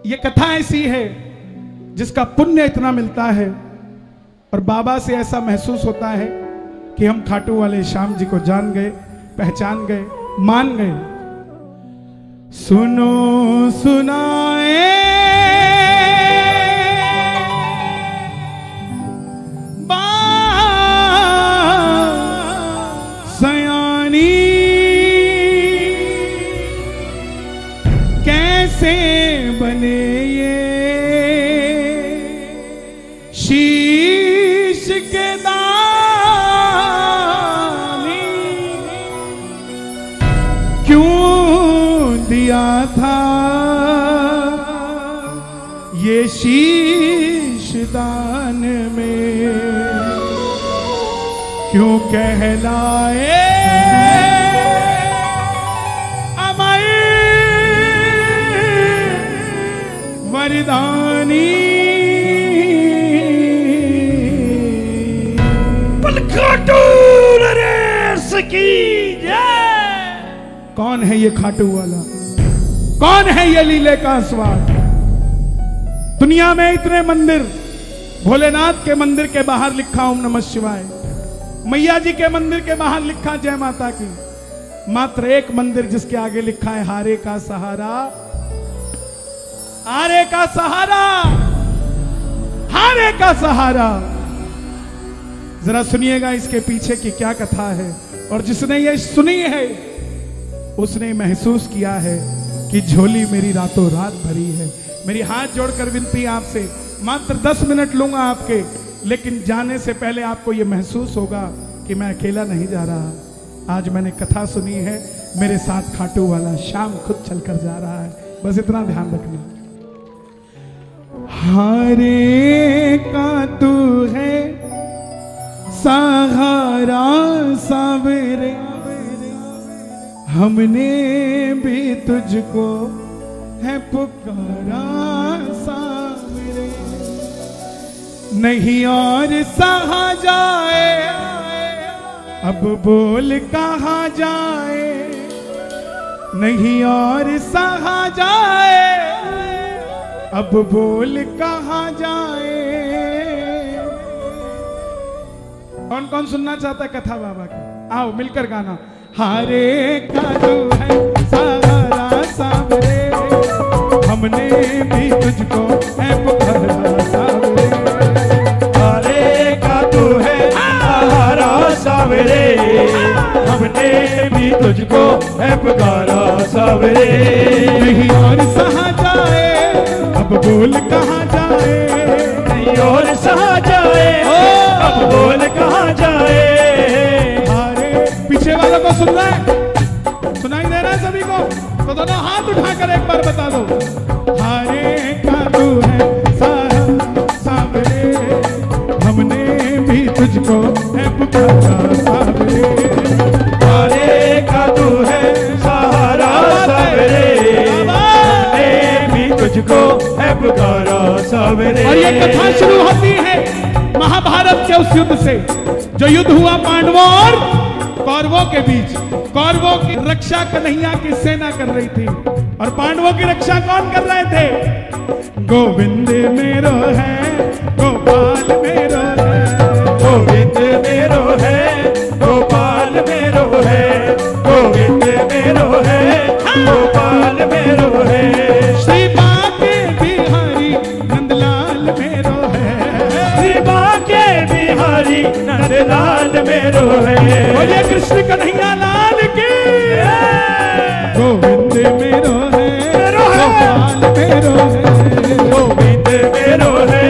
ये कथा ऐसी है जिसका पुण्य इतना मिलता है और बाबा से ऐसा महसूस होता है कि हम खाटू वाले श्याम जी को जान गए, पहचान गए, मान गए। सुनो सुनाए सयानी कैसे बने ये शीश के दानी, क्यों दिया था ये शीश दान में, क्यों कहलाए अमर वरदानी। खाटू नरेश की जय। कौन है ये खाटू वाला? कौन है ये लीले का स्वाद? दुनिया में इतने मंदिर, भोलेनाथ के मंदिर के बाहर लिखा ओम नमः शिवाय, मैया जी के मंदिर के बाहर लिखा जय माता की, मात्र एक मंदिर जिसके आगे लिखा है हारे का सहारा, हारे का सहारा, हारे का सहारा। जरा सुनिएगा इसके पीछे की क्या कथा है। और जिसने ये सुनी है उसने महसूस किया है कि झोली मेरी रातों रात भरी है। मेरी हाथ जोड़कर विनती आपसे, मात्र 10 मिनट लूंगा आपके, लेकिन जाने से पहले आपको यह महसूस होगा कि मैं अकेला नहीं जा रहा। आज मैंने कथा सुनी है, मेरे साथ खाटू वाला श्याम खुद चलकर जा रहा है। बस इतना ध्यान रखना। हारे का तू है सहारा सावरे, हमने भी तुझको है पुकारा सावरे, नहीं और सहा जाए, अब बोल कहाँ जाए, नहीं और सहा जाए, अब बोल कहाँ जाए। कौन कौन सुनना चाहता है कथा बाबा की? आओ मिलकर गाना। हारे का तू है सहारा सावरे, हमने भी तुझको है पुकारा सावरे, हारे का तू है सहारा सावरे, हमने भी तुझको है पुकारा सावरे, नहीं और सहा जाए, अब बोल कहाँ जाए, नहीं और सहा जाए, अब बोल कहाँ जाए। हारे पीछे वालों को सुन रहा है? सुनाई दे रहा है सभी को? तो दोनों हाथ उठाकर एक बार बता दो। हारे का तू है सहारा सावरे, हमने भी तुझको है पुकारा सावरे, हारे का तू है सहारा सावरे, हमने भी तुझको है पुकारा सावरे। और ये कथा शुरू होती है महाभारत के उस युद्ध से जो युद्ध हुआ पांडवों और कौरवों के बीच। कौरवों की रक्षा कन्हैया की सेना कर रही थी और पांडवों की रक्षा कौन कर रहे थे? गोविंद मेरो है, गोपाल मेरो है, गोविंद मेरो है, गोपाल मेरो है, गोविंद मेरो है, गोपाल मेरो है, श्री बाके बिहारी नंदलाल मेरो है, श्री बाके बिहारी नंदलाल मेरो है। बोलिए कृष्ण कन्हैया लाल की। गोविंद मेरो है, गोपाल मेरो है, गोविंद मेरो है,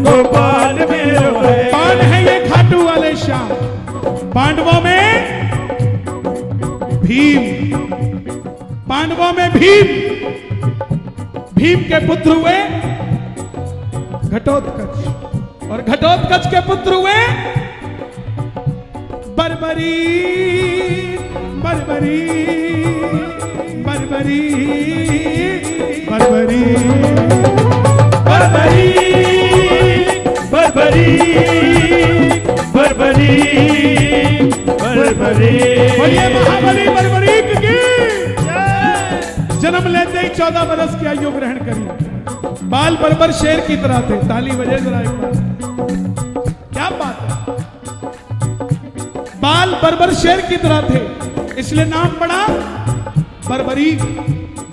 गोपाल मेरो है। कौन है ये खाटू वाले श्याम? पांडवों में भीम, पांडवों में भीम, भीम के पुत्र हुए घटोत्कच और घटोत्कच के पुत्र हुए बर्बरी, बर्बरी, बर्बरी, बर्बरी, बर्बरी, बर्बरी, बर्बरी, बर्बरी। बोलिए महाबली बर्बरीक की। जन्म लेते ही 14 बरस की आयु ग्रहण करी। बाल बरबर शेर की तरह थे। ताली बजे जरा एक बार, क्या बात है। बाल बरबर शेर की तरह थे, इसलिए नाम पड़ा बरबरी।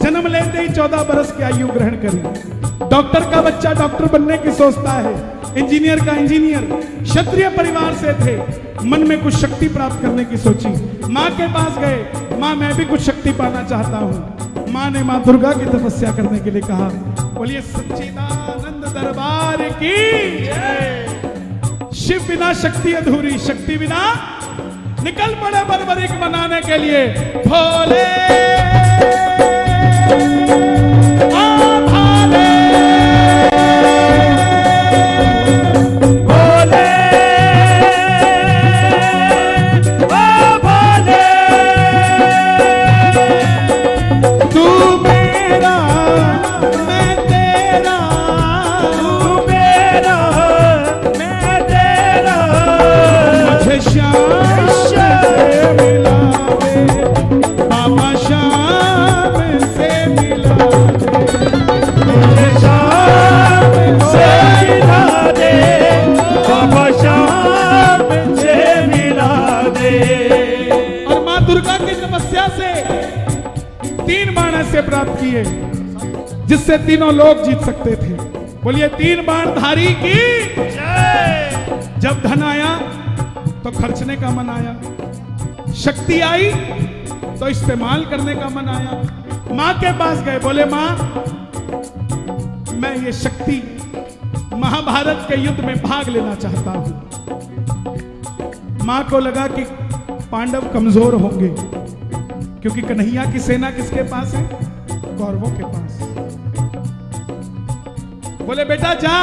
जन्म लेते ही 14 बरस की आयु ग्रहण करी। डॉक्टर का बच्चा डॉक्टर बनने की सोचता है, इंजीनियर का इंजीनियर। क्षत्रिय परिवार से थे, मन में कुछ शक्ति प्राप्त करने की सोची। माँ के पास गए, माँ मैं भी कुछ शक्ति पाना चाहता हूँ। माँ ने माँ दुर्गा की तपस्या करने के लिए कहा। बोलिए सच्चिदानंद दरबार की जय। शिव बिना शक्ति अधूरी, शक्ति बिना निकल पड़े बरबरीक मनाने के लिए। भोले प्राप्त किए, जिससे तीनों लोग जीत सकते थे। बोलिए तीन बाण धारी की जय। जब धन आया तो खर्चने का मन आया, शक्ति आई तो इस्तेमाल करने का मन आया। मां के पास गए, बोले मां मैं ये शक्ति महाभारत के युद्ध में भाग लेना चाहता हूं। मां को लगा कि पांडव कमजोर होंगे, क्योंकि कन्हैया की सेना किसके पास है? कौरवों के पास। बोले बेटा जा,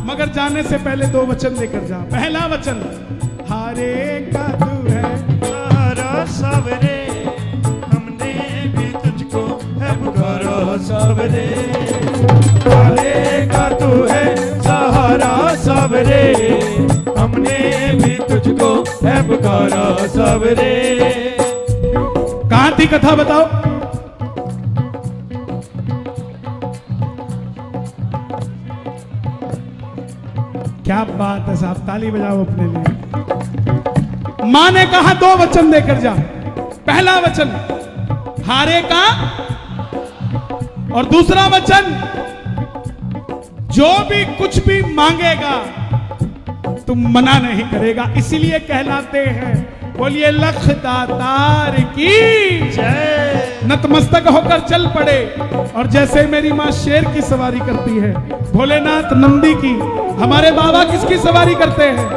मगर जाने से पहले 2 वचन लेकर जा। पहला वचन, हारे का तू है सहारा सवरे, हमने भी तुझको है पुकारा सवरे। हारे का तू है सहारा सवरे, हमने भी तुझको है पुकारा सवरे। कहां थी कथा बताओ? क्या बात है साहब, ताली बजाओ अपने लिए। मां ने कहा 2 वचन देकर जा। पहला वचन हारे का, और दूसरा वचन जो भी कुछ भी मांगेगा तुम मना नहीं करेगा, इसीलिए कहलाते हैं। बोलिए लख दातार की जय। नतमस्तक होकर चल पड़े, और जैसे मेरी मां शेर की सवारी करती है, भोलेनाथ नंदी की, हमारे बाबा किसकी सवारी करते हैं?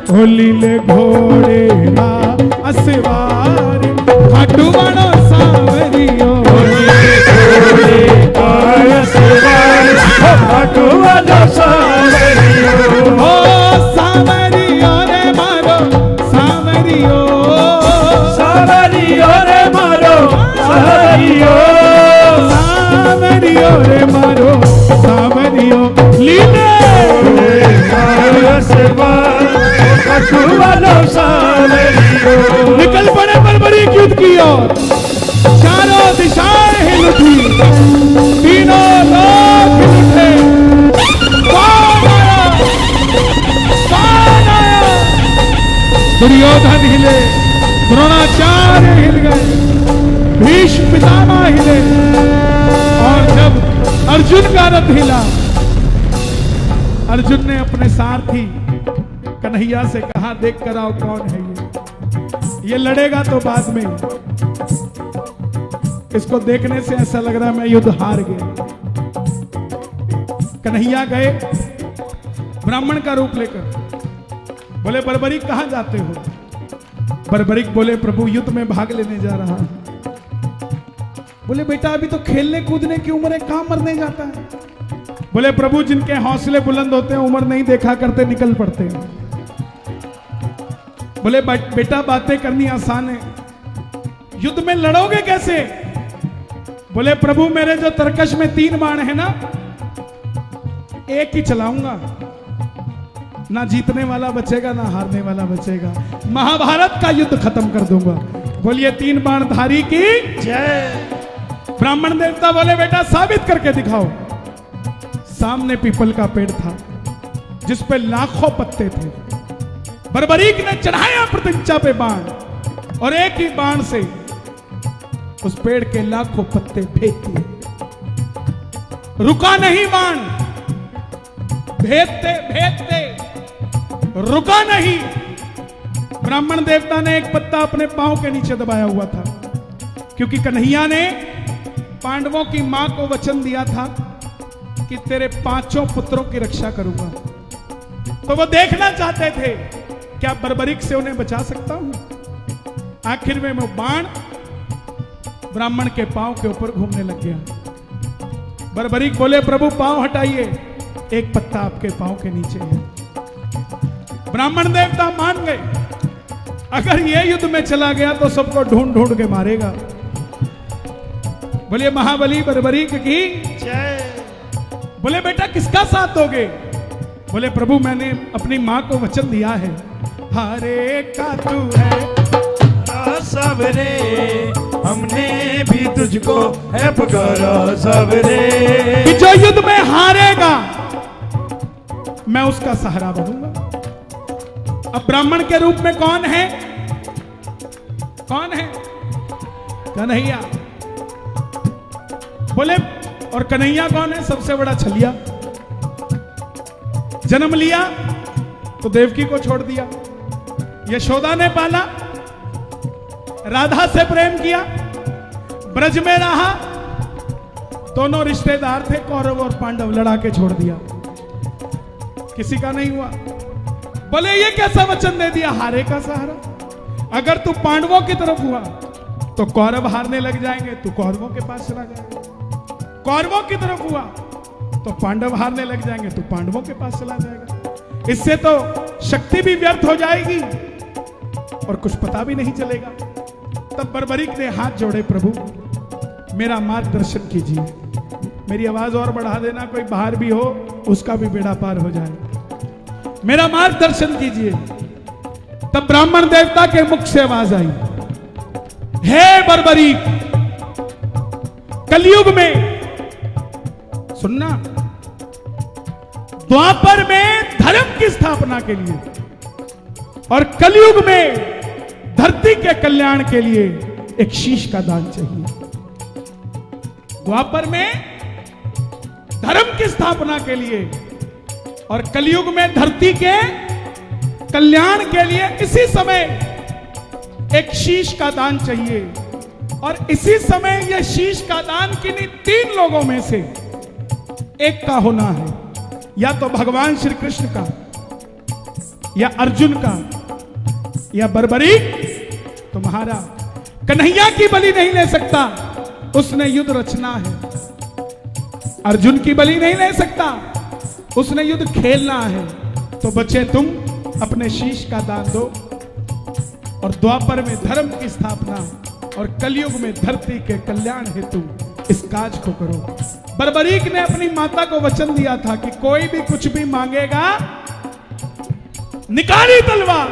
होलीले घोड़े ना असवार, खाटू बाणो सावरियो। खाटू बाणो सावरियो, हो सावरियो रे मारो सावरियो, सावरियो रे मारो सावरियो, सावरियो रे मारो सावरियो। लीले निकल पड़े बरबरी युद्ध की ओर। चारों दिशाएं हिल उठी, तीनों लोग हिल उठे। कौन आया? कौन आया? दुर्योधन हिले, द्रोणाचार्य हिल गए, भीष्म पितामह हिले, और जब अर्जुन का रथ हिला, अर्जुन ने अपने सारथी कन्हैया से कहा देख कर आओ कौन है ये लड़ेगा तो बाद में, इसको देखने से ऐसा लग रहा है मैं युद्ध हार गया। कन्हैया गए ब्राह्मण का रूप लेकर, बोले बरबरीक कहां जाते हो? बरबरीक बोले प्रभु युद्ध में भाग लेने जा रहा हूं। बोले बेटा अभी तो खेलने कूदने की उम्र है, कहां मरने जाता है? बोले प्रभु जिनके हौसले बुलंद होते हैं उम्र नहीं देखा करते, निकल पड़ते हैं। बोले बेटा बातें करनी आसान है, युद्ध में लड़ोगे कैसे? बोले प्रभु मेरे जो तरकश में 3 बाण है ना, एक ही चलाऊंगा, ना जीतने वाला बचेगा ना हारने वाला बचेगा, महाभारत का युद्ध खत्म कर दूंगा। बोलिए 3 बाण धारी की जय। ब्राह्मण देवता बोले बेटा साबित करके दिखाओ। सामने पीपल का पेड़ था जिस पे लाखों पत्ते थे। बर्बरीक ने चढ़ाया प्रतिज्ञा पे बाण और एक ही बाण से उस पेड़ के लाखों पत्ते फेंक दिए। रुका नहीं बाण, भेदते भेदते रुका नहीं। ब्राह्मण देवता ने एक पत्ता अपने पांव के नीचे दबाया हुआ था, क्योंकि कन्हैया ने पांडवों की मां को वचन दिया था कि तेरे 5 पुत्रों की रक्षा करूंगा। तो वो देखना चाहते थे क्या बर्बरीक से उन्हें बचा सकता हूं। आखिर में वो बाण ब्राह्मण के पांव के ऊपर घूमने लग गया। बर्बरीक बोले, प्रभु पांव हटाइए, एक पत्ता आपके पांव के नीचे है। ब्राह्मण देवता मान गए, अगर ये युद्ध में चला गया तो सबको ढूंढ ढूंढ के मारेगा। बोले महाबली बर्बरीक की जय। बोले बेटा किसका साथ दोगे? बोले प्रभु मैंने अपनी मां को वचन दिया है, हरे का तू है सबरे, हमने भी तुझको है पुकारा सबरे, कि जो युद्ध में हारेगा मैं उसका सहारा बनूंगा। अब ब्राह्मण के रूप में कौन है? कौन है? कन्हैया। बोले और कन्हैया कौन है? सबसे बड़ा छलिया। जन्म लिया तो देवकी को छोड़ दिया, यशोदा ने पाला, राधा से प्रेम किया, ब्रज में रहा, दोनों रिश्तेदार थे कौरव और पांडव, लड़ा के छोड़ दिया, किसी का नहीं हुआ। बोले ये कैसा वचन दे दिया, हारे का सहारा। अगर तू पांडवों की तरफ हुआ तो कौरव हारने लग जाएंगे, तू कौरवों के पास चला जाएगा। कौरवों की तरफ हुआ तो पांडव हारने लग जाएंगे, तू पांडवों के पास चला जाएगा। इससे तो शक्ति भी व्यर्थ हो जाएगी और कुछ पता भी नहीं चलेगा। तब बर्बरीक ने हाथ जोड़े, प्रभु मेरा मार्गदर्शन कीजिए, मेरी आवाज और बढ़ा देना, कोई बाहर भी हो उसका भी बेड़ा पार हो जाए, मेरा मार्गदर्शन कीजिए। तब ब्राह्मण देवता के मुख से आवाज आई, हे बर्बरीक, कलयुग में सुनना, द्वापर में धर्म की स्थापना के लिए और कलयुग में धरती के कल्याण के लिए एक शीश का दान चाहिए। द्वापर में धर्म की स्थापना के लिए और कलयुग में धरती के कल्याण के लिए इसी समय एक शीश का दान चाहिए। और इसी समय यह शीश का दान किन्हीं 3 लोगों में से एक का होना है, या तो भगवान श्री कृष्ण का, या अर्जुन का, या बर्बरीक तुम्हारा। कन्हैया की बलि नहीं ले सकता, उसने युद्ध रचना है। अर्जुन की बलि नहीं ले सकता, उसने युद्ध खेलना है। तो बच्चे तुम अपने शीश का दान दो और द्वापर में धर्म की स्थापना और कलयुग में धरती के कल्याण हेतु इस काज को करो। बर्बरीक ने अपनी माता को वचन दिया था कि कोई भी कुछ भी मांगेगा, निकाली तलवार,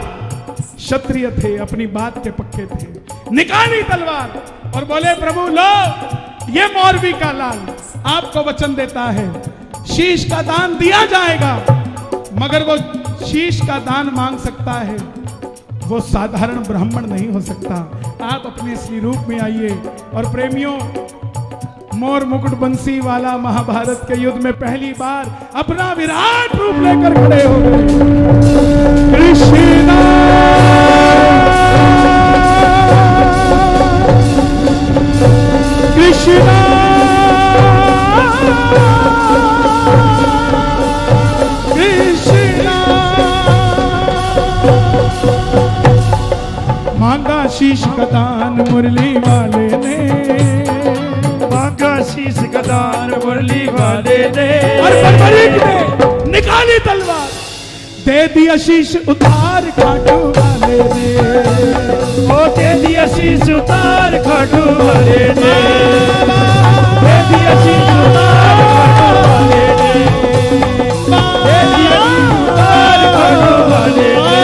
क्षत्रिय थे, अपनी बात के पक्के थे, निकाली तलवार और बोले प्रभु लो, ये मौरवी का लाल आपको वचन देता है, शीश का दान दिया जाएगा, मगर वो शीश का दान मांग सकता है, वो साधारण ब्राह्मण नहीं हो सकता। आप अपने असली रूप में आइए। और प्रेमियों, मोर मुकुट बंसी वाला महाभारत के युद्ध में पहली बार अपना विराट रूप लेकर खड़े हो गए। कृष्णा कृष्णा कृष्णा मांगा शीश का दान मुरली वाले ने, मांगा शीश का दान मुरली वाले ने, और बर्बरीक ने निकाली तलवार, दे दिया शीश उतार खाटू वाले ने, वो दे दिया शीश उतार खाटू वाले ने, दे दिया शीश उतार खाटू वाले ने, दे दिया शीश उतार खाटू वाले ने,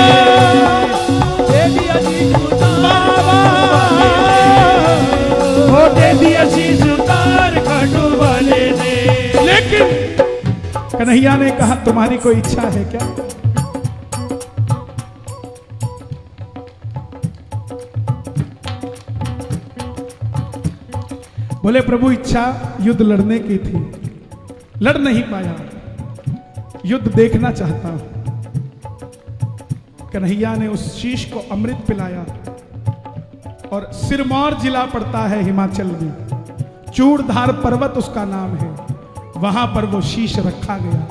दे दिया शीश उतार वो दे दिया शीश उतार खाटू वाले ने। लेकिन कन्हैया ने कहा तुम्हारी कोई इच्छा है क्या? बोले प्रभु इच्छा युद्ध लड़ने की थी, लड़ नहीं पाया, युद्ध देखना चाहता हूं। कन्हैया ने उस शीश को अमृत पिलाया और सिरमौर जिला पड़ता है हिमाचल में, चूड़धार पर्वत उसका नाम है, वहां पर वो शीश रखा गया।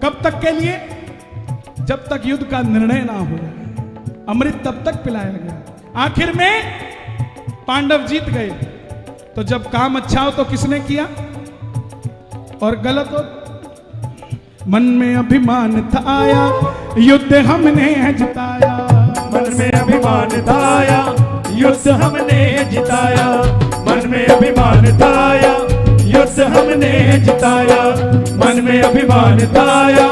कब तक के लिए? जब तक युद्ध का निर्णय ना हो। अमृत तब तक पिलाया गया। आखिर में पांडव जीत गए। तो जब काम अच्छा हो तो किसने किया और गलत हो? मन में अभिमान था आया, युद्ध हमने जिताया। मन में अभिमान था आया, युद्ध हमने जिताया। मन में अभिमान था आया, युद्ध हमने जिताया। मन में अभिमान था आया,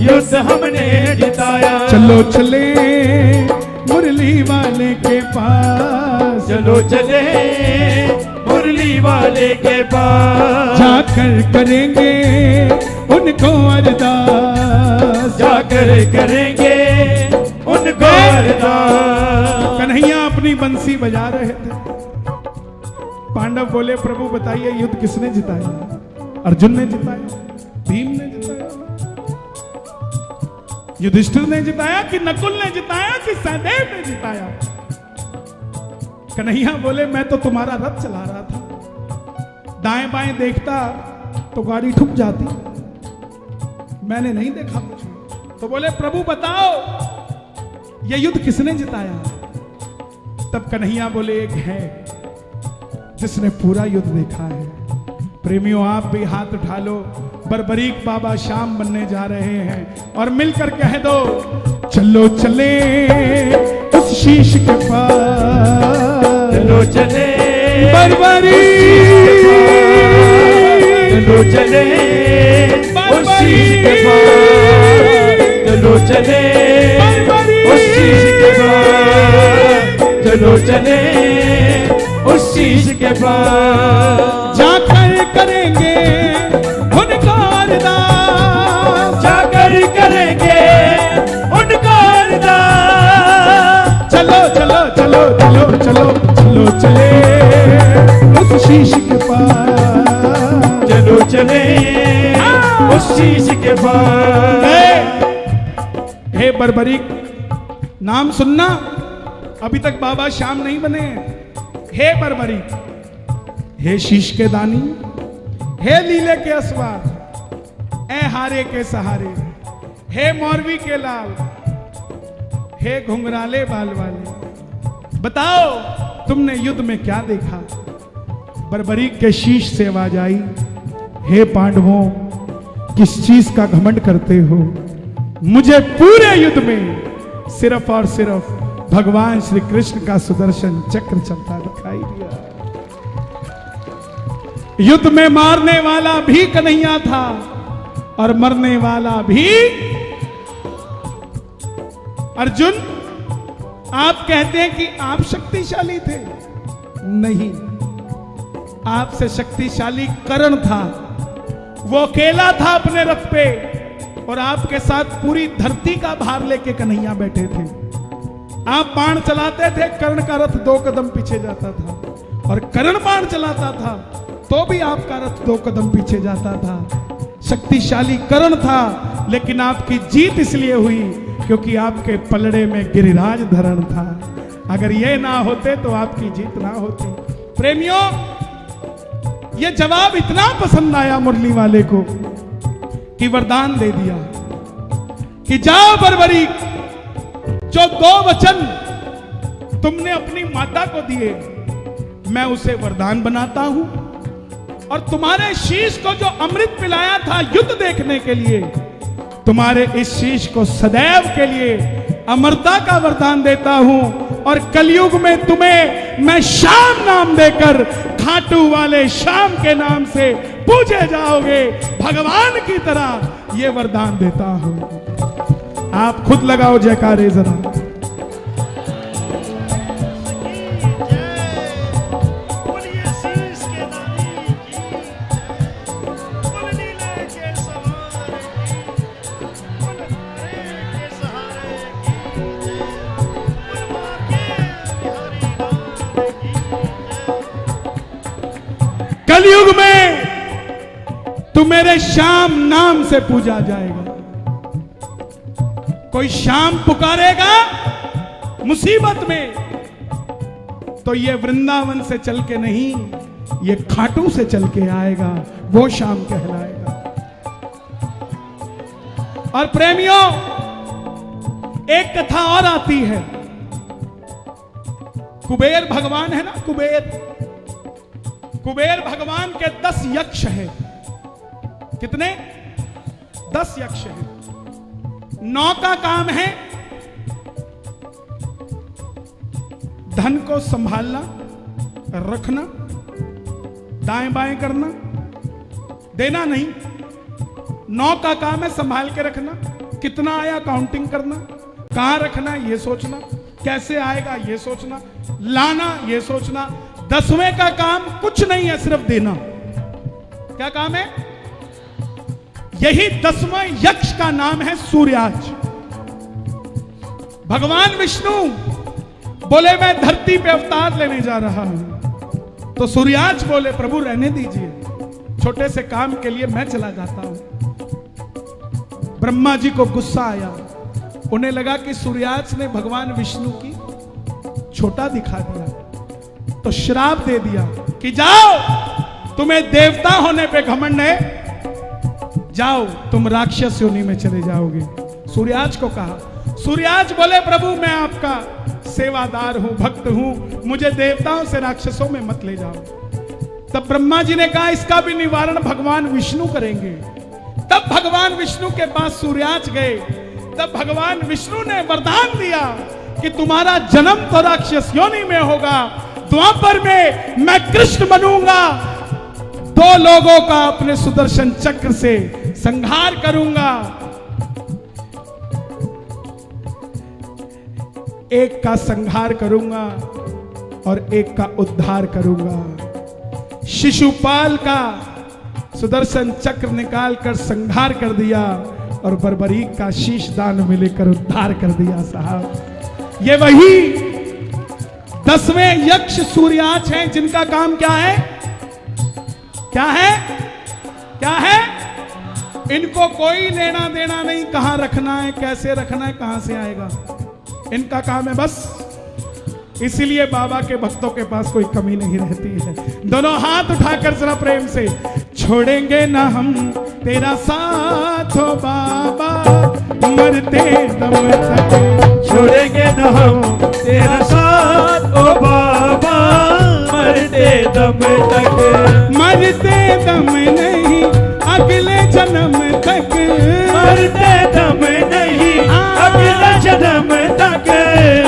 युद्ध हमने जिताया। चलो चले मुरली वाले के पास, चलो चले मुरली वाले के पास। जाकर करेंगे उनको अरदास, जाकर करेंगे उनको अरदास। कन्हैया अपनी बंसी बजा रहे थे। पांडव बोले प्रभु बताइए युद्ध किसने जिताया? अर्जुन ने जिताया, भीम ने जिताया, युधिष्ठिर ने जिताया कि नकुल ने जिताया कि सहदेव ने जिताया? कन्हैया बोले मैं तो तुम्हारा रथ चला रहा था, दाएं बाएं देखता तो गाड़ी ठुक जाती, मैंने नहीं देखा कुछ। तो बोले प्रभु बताओ ये युद्ध किसने जिताया? तब कन्हैया बोले एक है जिसने पूरा युद्ध देखा है। प्रेमियों आप भी हाथ उठा लो, बर्बरीक बाबा श्याम बनने जा रहे हैं और मिलकर कह दो चलो चले उस शीश के पास, चलो चले बर्बरीक, चलो चले उस शीश के पास। चलो चले उस शीश के पास। चलो चले उस शीश के पास। जाकर करेंगे उनका अरदास, जाकर करेंगे उनका अरदास। चलो चलो चलो चलो चलो चलो चले उस शीश के पास, चलो चले उस शीश के पास। हे बर्बरीक नाम सुनना, अभी तक बाबा श्याम नहीं बने हैं। हे बर्बरीक, हे शीश के दानी, हे लीले के असवार, ए हारे के सहारे, हे मौरवी के लाल, हे घुंघराले बाल वाले, बताओ तुमने युद्ध में क्या देखा? बर्बरीक के शीश से आवाज आई, हे पांडवों किस चीज का घमंड करते हो? मुझे पूरे युद्ध में सिर्फ और सिर्फ भगवान श्री कृष्ण का सुदर्शन चक्र चलता दिखाई दिया। युद्ध में मारने वाला भी कन्हैया था और मरने वाला भी अर्जुन। आप कहते हैं कि आप शक्तिशाली थे, नहीं, आपसे शक्तिशाली कर्ण था। वो अकेला था अपने रथ पे और आपके साथ पूरी धरती का भार लेके कन्हैया बैठे थे। आप बाण चलाते थे, कर्ण का रथ 2 कदम पीछे जाता था, और कर्ण बाण चलाता था तो भी आपका रथ 2 कदम पीछे जाता था। शक्तिशाली कर्ण था, लेकिन आपकी जीत इसलिए हुई क्योंकि आपके पलड़े में गिरिराज धरण था। अगर ये ना होते तो आपकी जीत ना होती। प्रेमियों, ये जवाब इतना पसंद आया मुरली वाले को कि वरदान दे दिया कि जाओ बर्बरीक, जो 2 वचन तुमने अपनी माता को दिए मैं उसे वरदान बनाता हूं, और तुम्हारे शीश को जो अमृत पिलाया था युद्ध देखने के लिए, तुम्हारे इस शीश को सदैव के लिए अमरता का वरदान देता हूं। और कलयुग में तुम्हें मैं श्याम नाम देकर खाटू वाले श्याम के नाम से पूजे जाओगे, भगवान की तरह ये वरदान देता हूं। आप खुद लगाओ जयकारे जरा। बोले श्याम नाम से पूजा जाएगा। कोई श्याम पुकारेगा मुसीबत में तो ये वृंदावन से चल के नहीं, ये खाटू से चल के आएगा, वो श्याम कहलाएगा। और प्रेमियों, एक कथा और आती है। कुबेर भगवान है ना, कुबेर भगवान के 10 यक्ष हैं। कितने? 10 यक्ष हैं। 9 का काम है धन को संभालना, रखना, दाएं बाएं करना, देना नहीं। 9 का काम है संभाल के रखना, कितना आया काउंटिंग करना, कहां रखना ये सोचना, कैसे आएगा ये सोचना, लाना ये सोचना। 10वें का काम कुछ नहीं है, सिर्फ देना। क्या काम है? यही 10वां यक्ष का नाम है सूर्याज। भगवान विष्णु बोले मैं धरती पे अवतार लेने जा रहा हूं, तो सूर्याज बोले प्रभु रहने दीजिए, छोटे से काम के लिए मैं चला जाता हूं। ब्रह्मा जी को गुस्सा आया, उन्हें लगा कि सूर्याज ने भगवान विष्णु की छोटा दिखा दिया, तो श्राप दे दिया कि जाओ, तुम्हें देवता होने पे घमंड है, जाओ तुम राक्षस योनि में चले जाओगे। सूर्याज को कहा। सूर्याज बोले प्रभु मैं आपका सेवादार हूं, भक्त हूं, मुझे देवताओं से राक्षसों में मत ले जाओ। तब ब्रह्मा जी ने कहा इसका भी निवारण भगवान विष्णु करेंगे। तब भगवान विष्णु के पास सूर्याज गए। तब भगवान विष्णु ने वरदान दिया कि तुम्हारा जन्म तो राक्षस योनि में होगा, द्वापर में मैं कृष्ण बनूंगा, 2 लोगों का अपने सुदर्शन चक्र से संहार करूंगा, एक का संहार करूंगा और एक का उद्धार करूंगा। शिशुपाल का सुदर्शन चक्र निकालकर संहार कर दिया और बर्बरीक का शीश दान में लेकर उद्धार कर दिया। साहब, ये वही 10वें यक्ष सूर्याज हैं जिनका काम क्या है? क्या है? क्या है? इनको कोई लेना देना नहीं, कहां रखना है, कैसे रखना है, कहां से आएगा, इनका काम है बस। इसीलिए बाबा के भक्तों के पास कोई कमी नहीं रहती है। दोनों हाथ उठाकर जरा प्रेम से, छोड़ेंगे ना हम तेरा साथ हो बाबा, मरते दम तक छोड़ेंगे न हम तेरा साथ ओ बाबा, मरते दम तक, मरते दम नहीं अगले जन्म तक, मरते दम नहीं अगले जन्म तक,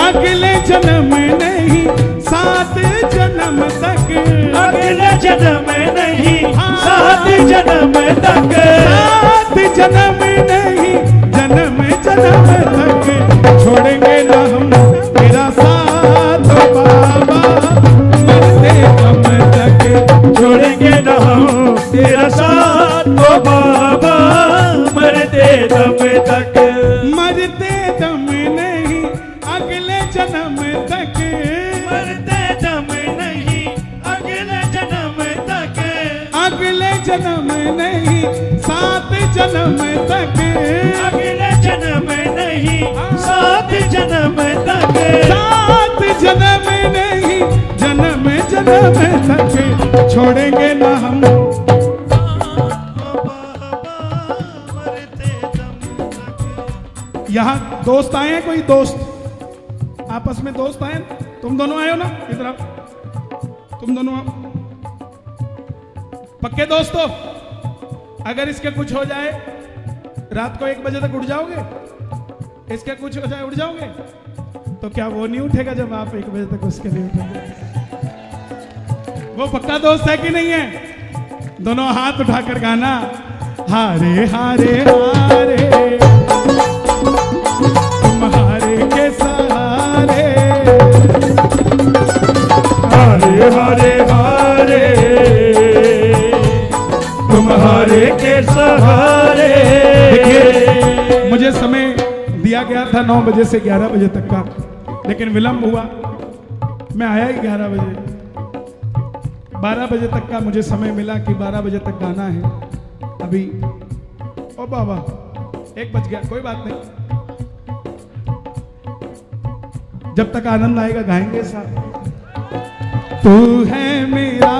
अगले जन्म नहीं 7 जन्म तक, अगले जन्म नहीं 7 जन्म तक, 7 जन्म नहीं जन्म जन्म तक, छोड़ेंगे ना हम तेरा साथ हो बाबा, मरते दम तक, छोड़ेंगे न हम तेरा साथ ओ बाबा, मरते दम तक, मरते दम नहीं अगले जन्म तक, मरते दम नहीं अगले जन्म तक, अगले जन्म नहीं 7 जन्म तक, अगले जन्म नहीं 7 जन्म तक, 7 जन्म नहीं जन्म जन्म तक, छोड़ेंगे ना हम। यहाँ दोस्त आए हैं, कोई दोस्त आपस में दोस्त आए, तुम दोनों आए हो ना, इधर आओ, तुम दोनों आओ, पक्के दोस्तों। अगर इसके कुछ हो जाए रात को 1 बजे तक उठ जाओगे, इसके कुछ हो जाए उठ जाओगे, तो क्या वो नहीं उठेगा जब आप 1 बजे तक उसके लिए उठेंगे? वो पक्का दोस्त है कि नहीं है? दोनों हाथ उठाकर गाना, हारे हारे हारे तुम्हारे के सहारे, हारे हारे हारे तुम्हारे के सहारे। देखिए, मुझे समय दिया गया था 9 बजे से 11 बजे तक का, लेकिन विलंब हुआ, मैं आया ही 11 बजे। 12 बजे तक का मुझे समय मिला कि 12 बजे तक गाना है, अभी ओ बाबा 1 बज गया, कोई बात नहीं, जब तक आनंद आएगा गाएंगे साहब। तू है मेरा,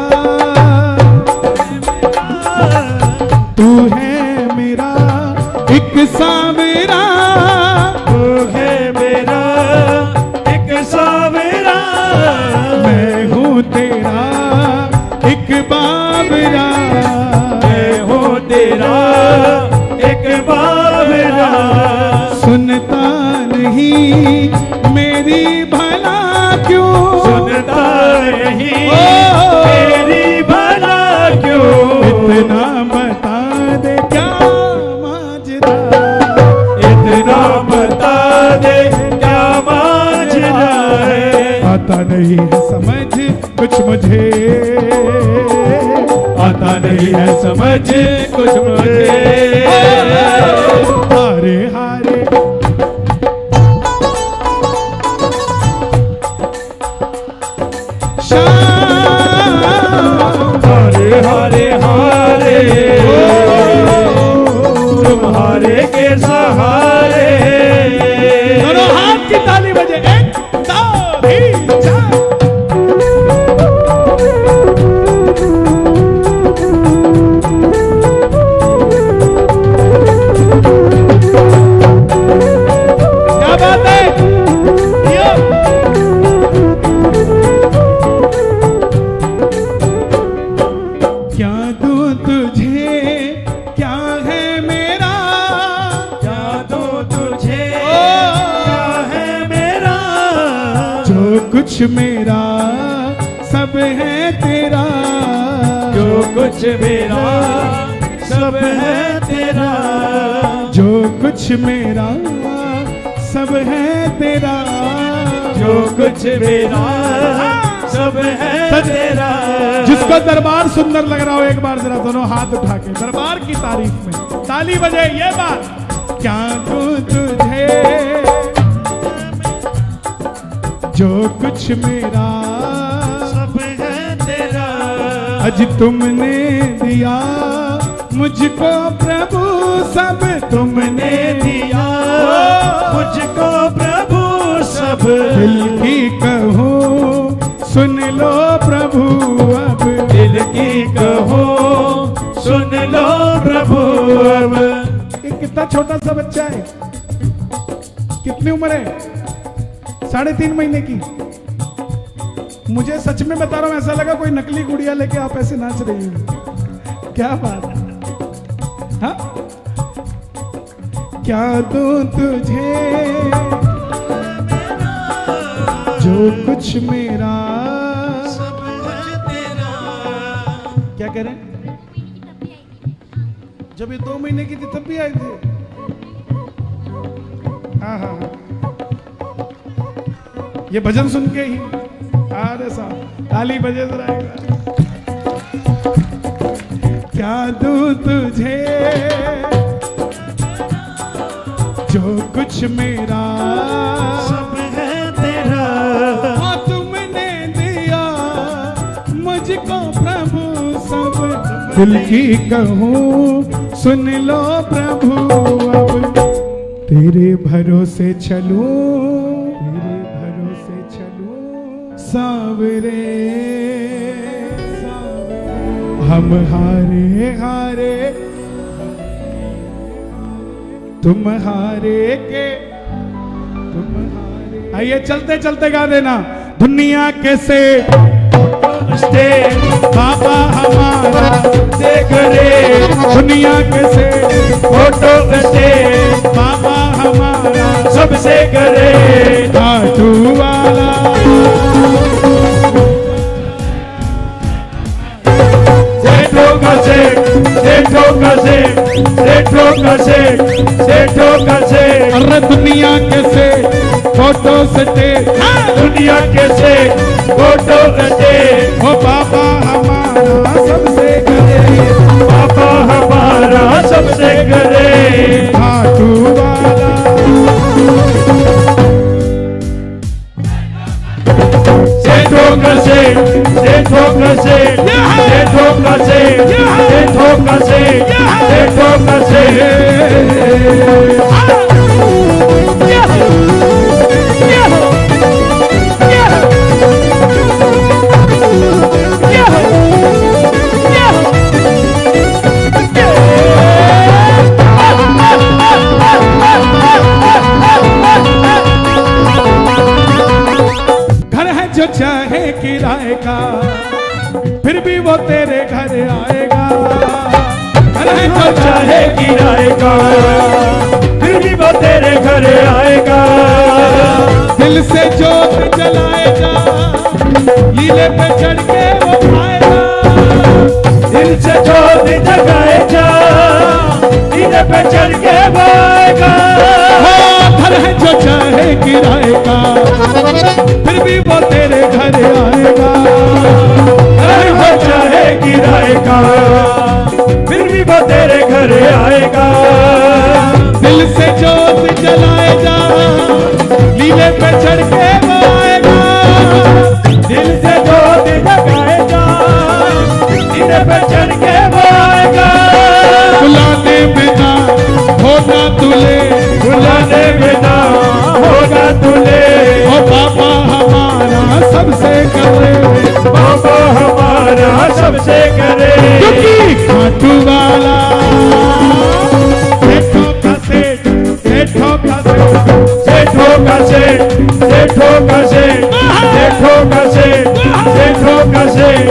तू है मेरा एक सावेरा, तू है मेरा एक सावेरा, मैं हूँ तेरा एक बाबरा, मैं हूँ तेरा एक बाबरा। सुनता नहीं मेरी भला क्यों, सुनता नहीं मेरी भला क्यों, इतना बता दे क्या माजरा, इतना बता दे क्या माजरा है। आता नहीं है समझ कुछ मुझे, आता नहीं है समझ कुछ मुझे, हारे हारे हारे हारे हारे, तुम्हारे के सहारे। दोनों हाथ की ताली बजे, 1 2 3 4। क्या बात है, यो। क्या दूं तुझे क्या है मेरा, क्या दूं तुझे क्या है मेरा, जो कुछ मेरा सब है तेरा, जो कुछ मेरा सब है तेरा, जो कुछ मेरा सब है तेरा, जो कुछ मेरा सब है तेरा। जिसको दरबार सुंदर लग रहा हो एक बार जरा दोनों हाथ उठा के दरबार की तारीफ में ताली बजे। ये बात क्या दूं तुझे जो कुछ मेरा सब है तेरा, अज तुमने दिया मुझको प्रभु, सब तुमने दिया मुझको प्रभु, सब दिल की कहो सुन लो प्रभु, अब दिल की कहो सुन लो प्रभु अब। ये कितना छोटा सा बच्चा है, कितनी उम्र है, 3.5 महीने की। मुझे सच में बता रहा हूं ऐसा लगा कोई नकली गुड़िया लेके आप ऐसे नाच रही हो, क्या बात है। हाँ? क्या दूं तुझे जो कुछ मेरा सब है तेरा। क्या कह रहे हैं, जब ये 2 महीने की थी तब भी आई थी। हाँ हाँ हाँ, ये भजन सुन के ही। अरे साहब ताली बजे जरा एक बार। क्या दूं तुझे जो कुछ मेरा सब है तेरा, हाँ तुमने दिया मुझको प्रभु, सब दिल की कहूँ सुन लो प्रभु, अब तेरे भरोसे चलूं, तेरे भरोसे चलूं सावरे, हम हारे हारे तुम हारे के, तुम हारे। आइए चलते चलते गा देना, दुनिया कैसे बाबा हमारा देख रे, दुनिया कैसे फोटो से बाबा हमारा सबसे करे, खाटू वाला सेठों का सेठ, सेठों का सेठ, सेठों का सेठ, सेठों का सेठ। अरे दुनिया कैसे फोटो से दुनिया के सेठ फोटो से, ओ बाबा हमारा सबसे करे, पापा हमारा सबसे करे, खाटू वाला सेठों का सेठ, सेठों का सेठ, सेठों का सेठ, सेठों का सेठ, घर है जो चाहे किराए का, फिर भी वो तेरे घर आएगा। घर है जो चाहे किराए का, फिर भी वो तेरे घर आएगा। दिल से जोत जलाएगा, लीले पे चढ़ के वो आएगा। दिल से जोत जगाएगा, लीले पे चढ़ के वो आएगा। घर है जो चाहे किराए का, फिर भी वो तेरे घर आएगा। घर हो चाहे किराए का, फिर भी वो तेरे घर आएगा। दिल से जोत जलाएगा, लीले पे चढ़ के वो आएगा। दिल से जोत जगाएगा, लीले पे चढ़ के वो आएगा। बुलाने बिना होगा तुले, बुलाने बिना होगा तुले। ओ बाबा हमारा सबसे करे, बाबा हमारा सबसे करे। क्योंकि खाटू वाला सेठों का सेठ, सेठों का सेठ, सेठों का सेठ, सेठों का सेठ, सेठों का सेठ, सेठों का सेठ,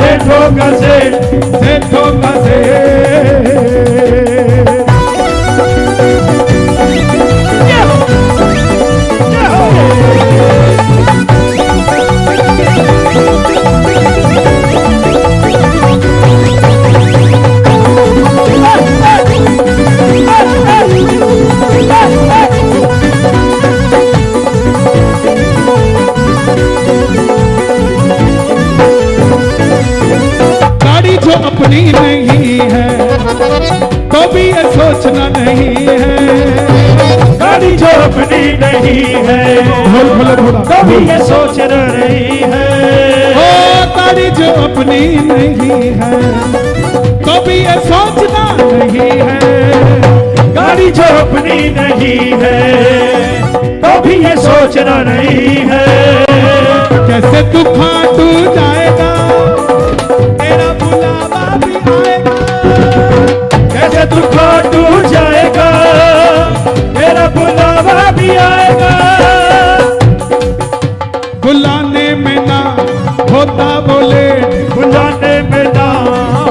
सेठों का सेठ, सेठों का सेठ। जो अपनी नहीं है तो भी ये सोचना नहीं है। गाड़ी जो अपनी नहीं है तो भी ये सोचना नहीं है। ओ गाड़ी जो अपनी नहीं है तो भी ये सोचना नहीं है। गाड़ी जो अपनी नहीं है तो भी ये सोचना नहीं है। कैसे तू खाटू जाएगा, तेरा बुलावा भी आएगा। कैसे तू खाटू जाएगा, तेरा बुलावा भी आएगा। बुलाने में ना होता बोले, बुलाने में ना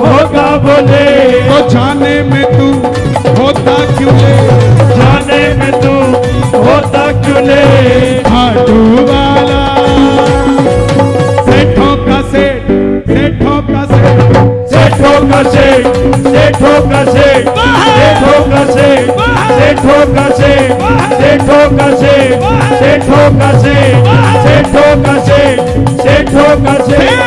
होगा बोले। तो जाने में तू होता क्यों ले, जाने में तू होता क्यों ले। खाटू वाला सेठों का सेठ, सेठों का सेठ, सेठों का सेठ, सेठों का सेठ, सेठों का सेठ, सेठों का सेठ, सेठों का सेठ, सेठों का सेठ, सेठों का सेठ, सेठों का सेठ।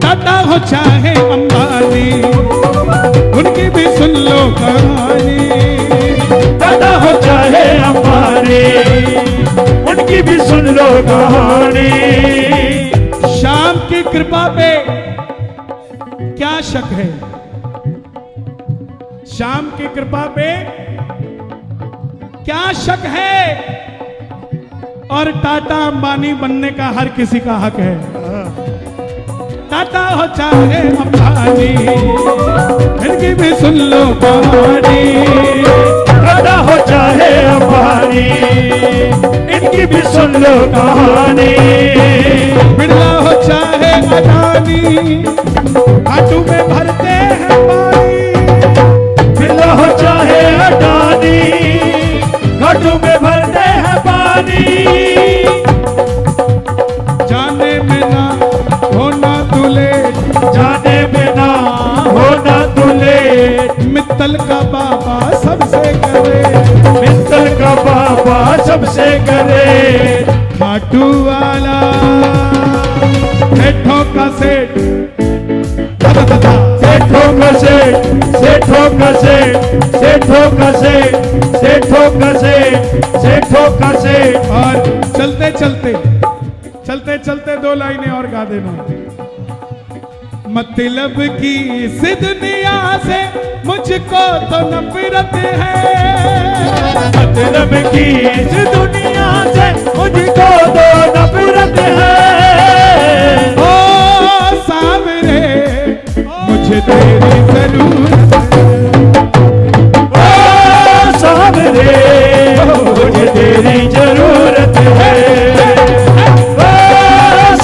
टाटा हो चाहे अंबानी, उनकी भी सुन लो कहानी। दादा हो चाहे अंबानी, उनकी भी सुन लो कहानी। शाम की कृपा पे क्या शक है, शाम की कृपा पे क्या शक है। और टाटा अंबानी बनने का हर किसी का हक है। टाटा हो चाहे अंबानी, इनकी भी सुन लो कहानी। दादा हो चाहे अंबानी, इनकी भी सुन लो कहानी। बिरला हो चाहे अडानी, खाटू में भरते हैं पानी। बिरला हो चाहे अडानी, घाटों में भरते हैं पानी। जाने में ना होना तुले, जाने में ना होना तुले। मित्तल का बाबा सबसे करे, मित्तल का बाबा सबसे करे खाटू वाला सेठों का सेठ सेठों का सेठ सेठों का सेठ सेठों का सेठ सेठों का सेठ सेठों का सेठ। और चलते चलते चलते चलते दो लाइनें और गा देना। मतलब की इस दुनिया से मुझको तो नफरत है, मतलब की इस दुनिया से मुझको तो नफरत है। ओ सावरे मुझे तेरी जरूरत है, ओ सावरे मुझे तेरी जरूरत है। ओ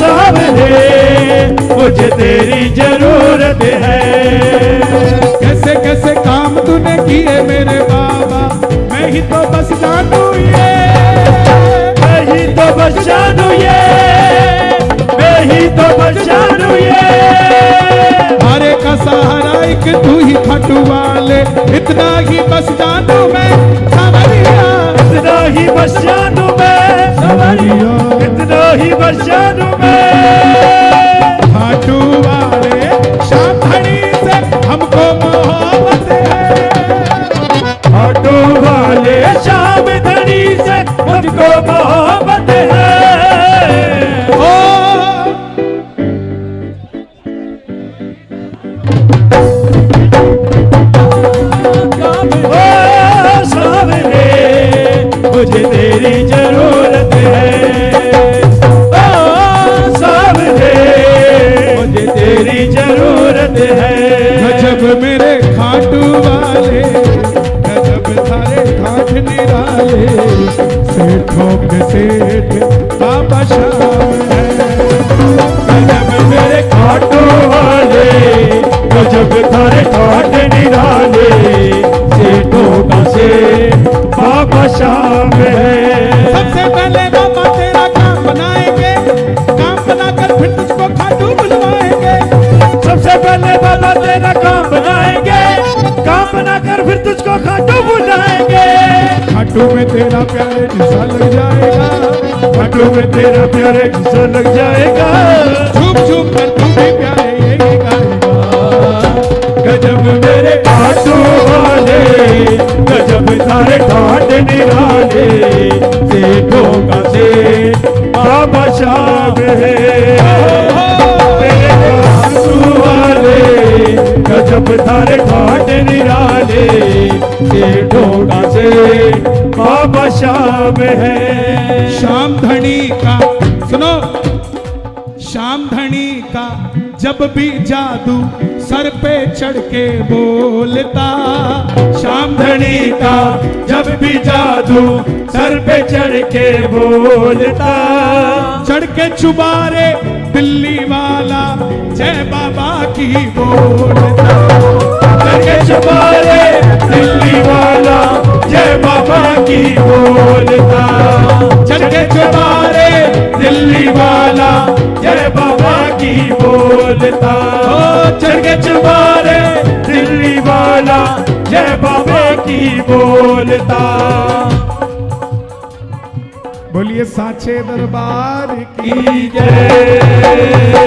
सावरे मुझे तेरी जरूरत है। कैसे कैसे काम तूने किए मेरे बाबा, मैं ही तो बस जानू ये, मैं ही तो बस जानू ये, मैं ही तो बस जानू ये। हारे का सहारा एक तू ही खाटू वाले, इतना ही बस जानू मैं सावरिया, इतना ही बस जानू मैं सावरिया, इतना ही बस जानू मैं। खाटू वाले शाम घड़ी से हमको मोहब्बत है, खाटू वाले शाम घड़ी से मुझको मोहब्बत है। ओ सावरे मुझे तेरी जरूरत है। ओ सावरे मुझे तेरी जरूरत है। गजब मेरे खाटू वाले, गजब सारे खाट निराले, सेठों के सेठ बाबा शाम है। गजब मेरे खाटू वाले, गजब थारे ठाट निराले, सेठों का सेठ बाबा शाम है। सबसे पहले बाबा तेरा काम बनाएंगे, काम बनाकर फिर तुझको खाटू बुलवाएंगे। सबसे पहले बाबा तेरा काम बनाएंगे, काम बनाकर फिर तुझको खाटू बुलाएंगे। खाटू में तेरा प्यारे जिसा लग जाएगा, खाटू में तेरा प्यारे जिसा लग जाएगा। झूम झूम कर तू भी प्यारे यही गाएगा। गजब मेरे खाटू वाले, गजब थारे ठाट निराले, सेठों का सेठ बाबा शाम है। मेरे खाटू वाले, गजब थारे ठाट निराले, सेठों का सेठ बाबा शाम है। शाम धनी का सुनो, शाम धनी का जब भी जादू सर पे चढ़ के बोलता, शाम धनी का जब भी जादू सर पे चढ़ के बोलता, चढ़ के चुबारे दिल्ली वाला जय बाबा की बोलता, चढ़ के चुबारे दिल्ली वाला जय बाबा की बोलता, चढ़ के चुबारे दिल्ली वाला जय बाबा की बोलता। चढ़ के चुबारे दिल्ली वाला जय बाबा की बोलता। बोलिए साचे दरबार की की जय।